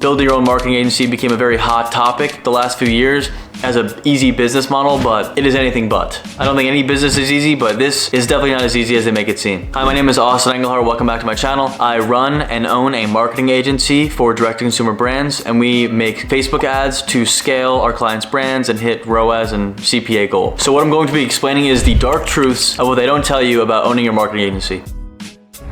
Building your own marketing agency became a very hot topic the last few years as an easy business model, but it is anything but. I don't think any business is easy, but this is definitely not as easy as they make it seem. Hi, my name is Austin Engelhardt. Welcome back to my channel. I run and own a marketing agency for direct-to-consumer brands, and we make Facebook ads to scale our clients' brands and hit ROAS and CPA goals. So what I'm going to be explaining is the dark truths of what they don't tell you about owning your marketing agency.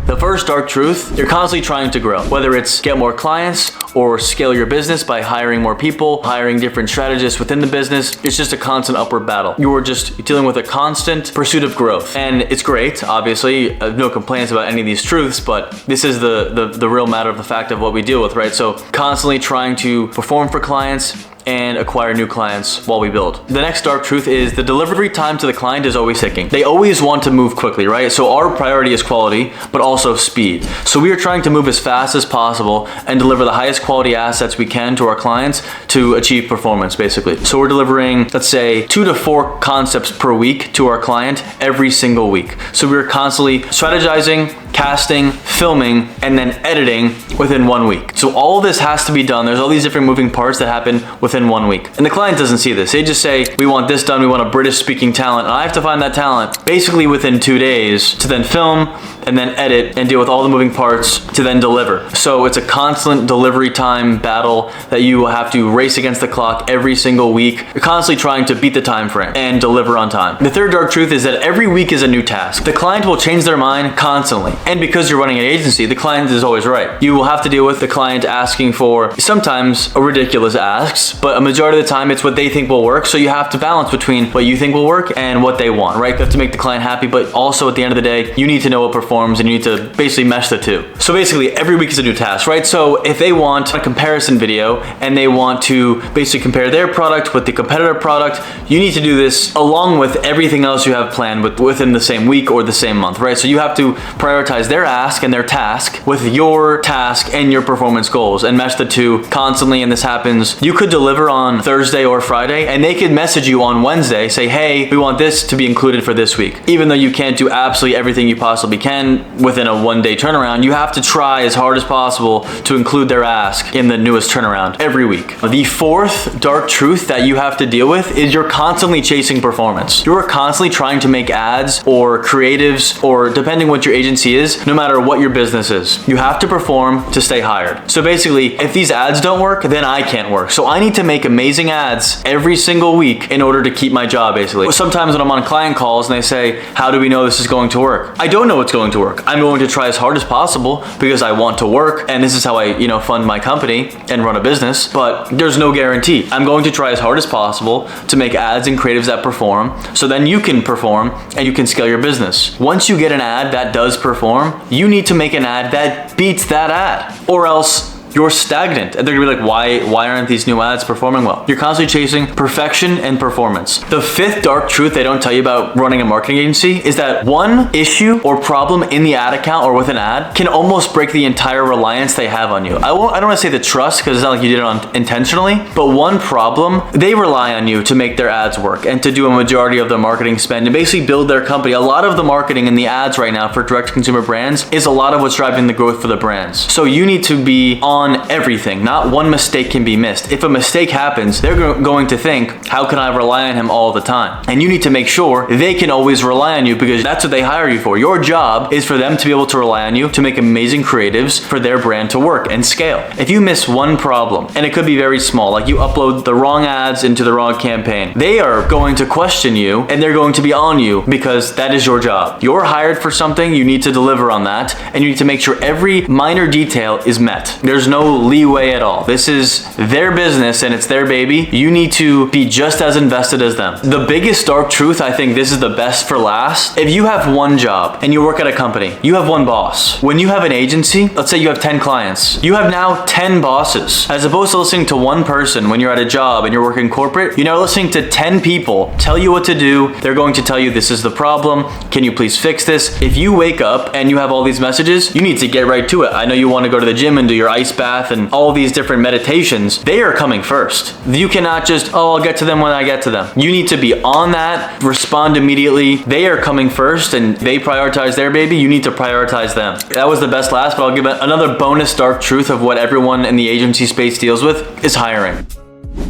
The first dark truth, you're constantly trying to grow. Whether it's get more clients or scale your business by hiring more people, hiring different strategists within the business, it's just a constant upward battle. You're just dealing with a constant pursuit of growth. And it's great, obviously, no complaints about any of these truths, but this is the real matter of the fact of what we deal with, right? So constantly trying to perform for clients and acquire new clients while we build. The next dark truth is the delivery time to the client is always ticking. They always want to move quickly, right? So our priority is quality, but also speed. So we are trying to move as fast as possible and deliver the highest quality assets we can to our clients to achieve performance, basically. So we're delivering, let's say, 2 to 4 concepts per week to our client every single week. So we're constantly strategizing, casting, filming, and then editing within 1 week. So all this has to be done. There's all these different moving parts that happen within 1 week. And the client doesn't see this. They just say, we want this done. We want a British speaking talent. And I have to find that talent basically within 2 days to then film and then edit and deal with all the moving parts to then deliver. So it's a constant delivery time battle that you have to race against the clock every single week. You're constantly trying to beat the time frame and deliver on time. The third dark truth is that every week is a new task. The client will change their mind constantly. And because you're running an agency, the client is always right. You will have to deal with the client asking for sometimes a ridiculous asks, but a majority of the time it's what they think will work. So you have to balance between what you think will work and what they want, right? You have to make the client happy, but also at the end of the day, you need to know what performs and you need to basically mesh the two. So basically every week is a new task, right? So if they want a comparison video and they want to basically compare their product with the competitor product, you need to do this along with everything else you have planned within the same week or the same month, right? So you have to prioritize their ask and their task with your task and your performance goals and mesh the two constantly. And this happens, you could deliver on Thursday or Friday and they could message you on Wednesday, say, hey, we want this to be included for this week. Even though you can't do absolutely everything you possibly can within a 1-day turnaround, you have to try as hard as possible to include their ask in the newest turnaround every week. The fourth dark truth that you have to deal with is you're constantly chasing performance. You're constantly trying to make ads or creatives or depending what your agency is, no matter what your business is. You have to perform to stay hired. So basically, if these ads don't work, then I can't work. So I need to make amazing ads every single week in order to keep my job, basically. Sometimes when I'm on client calls and they say, how do we know this is going to work? I don't know what's going to work. I'm going to try as hard as possible because I want to work and this is how I, fund my company and run a business, but there's no guarantee. I'm going to try as hard as possible to make ads and creatives that perform so then you can perform and you can scale your business. Once you get an ad that does perform, you need to make an ad that beats that ad or else you're stagnant. And they're gonna be like, why aren't these new ads performing well? You're constantly chasing perfection and performance. The fifth dark truth they don't tell you about running a marketing agency is that one issue or problem in the ad account or with an ad can almost break the entire reliance they have on you. I don't wanna say the trust because it's not like you did it intentionally, but one problem, they rely on you to make their ads work and to do a majority of their marketing spend and basically build their company. A lot of the marketing and the ads right now for direct consumer brands is a lot of what's driving the growth for the brands. So you need to be on everything. Not one mistake can be missed. If a mistake happens, they're going to think, how can I rely on him all the time? And you need to make sure they can always rely on you because that's what they hire you for. Your job is for them to be able to rely on you to make amazing creatives for their brand to work and scale. If you miss one problem, and it could be very small, like you upload the wrong ads into the wrong campaign, they are going to question you and they're going to be on you because that is your job. You're hired for something, you need to deliver on that, and you need to make sure every minor detail is met. There's no leeway at all. This is their business and it's their baby. You need to be just as invested as them. The biggest dark truth, I think this is the best for last. If you have one job and you work at a company, you have one boss. When you have an agency, let's say you have 10 clients, you have now 10 bosses. As opposed to listening to one person when you're at a job and you're working corporate, you're now listening to 10 people tell you what to do. They're going to tell you this is the problem. Can you please fix this? If you wake up and you have all these messages, you need to get right to it. I know you want to go to the gym and do your ice bath and all these different meditations, they are coming first. You cannot just, oh, I'll get to them when I get to them. You need to be on that, respond immediately. They are coming first and they prioritize their baby. You need to prioritize them. That was the best last, but I'll give it another bonus dark truth of what everyone in the agency space deals with is hiring.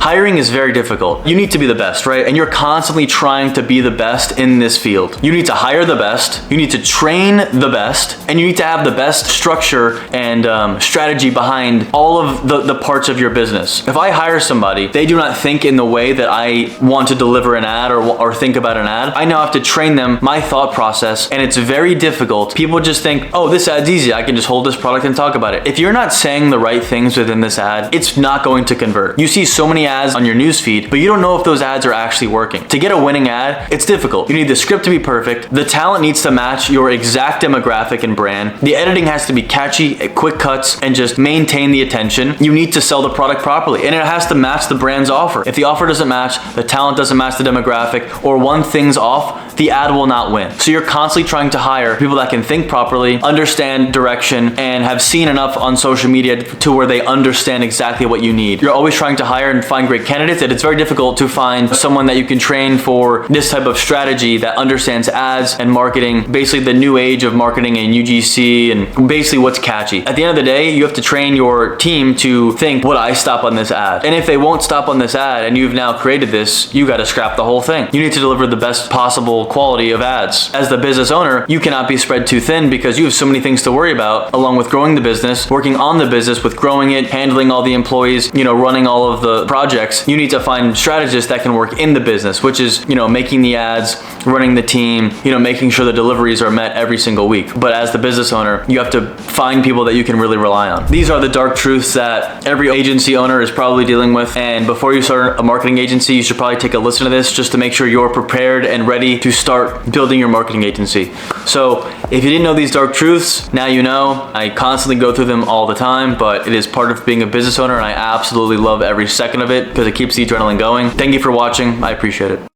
Hiring is very difficult. You need to be the best, right? And you're constantly trying to be the best in this field. You need to hire the best, you need to train the best, and you need to have the best structure and strategy behind all of the parts of your business. If I hire somebody, they do not think in the way that I want to deliver an ad or think about an ad. I now have to train them my thought process, and it's very difficult. People just think, oh, this ad's easy. I can just hold this product and talk about it. If you're not saying the right things within this ad, it's not going to convert. You see so many ads on your newsfeed, but you don't know if those ads are actually working. To get a winning ad, it's difficult. You need the script to be perfect. The talent needs to match your exact demographic and brand. The editing has to be catchy, quick cuts, and just maintain the attention. You need to sell the product properly, and it has to match the brand's offer. If the offer doesn't match, the talent doesn't match the demographic, or one thing's off, the ad will not win. So you're constantly trying to hire people that can think properly, understand direction, and have seen enough on social media to where they understand exactly what you need. You're always trying to hire and find great candidates, and it's very difficult to find someone that you can train for this type of strategy that understands ads and marketing, basically the new age of marketing and UGC and basically what's catchy. At the end of the day, you have to train your team to think, would I stop on this ad? And if they won't stop on this ad and you've now created this, you got to scrap the whole thing. You need to deliver the best possible quality of ads. As the business owner, you cannot be spread too thin because you have so many things to worry about, along with growing the business, working on the business with growing it, handling all the employees, running all of the projects. You need to find strategists that can work in the business, which is, making the ads, running the team, making sure the deliveries are met every single week. But as the business owner, you have to find people that you can really rely on. These are the dark truths that every agency owner is probably dealing with. And before you start a marketing agency, you should probably take a listen to this just to make sure you're prepared and ready to start building your marketing agency. So if you didn't know these dark truths, now you know. I constantly go through them all the time, but it is part of being a business owner, and I absolutely love every second of it because it keeps the adrenaline going. Thank you for watching. I appreciate it.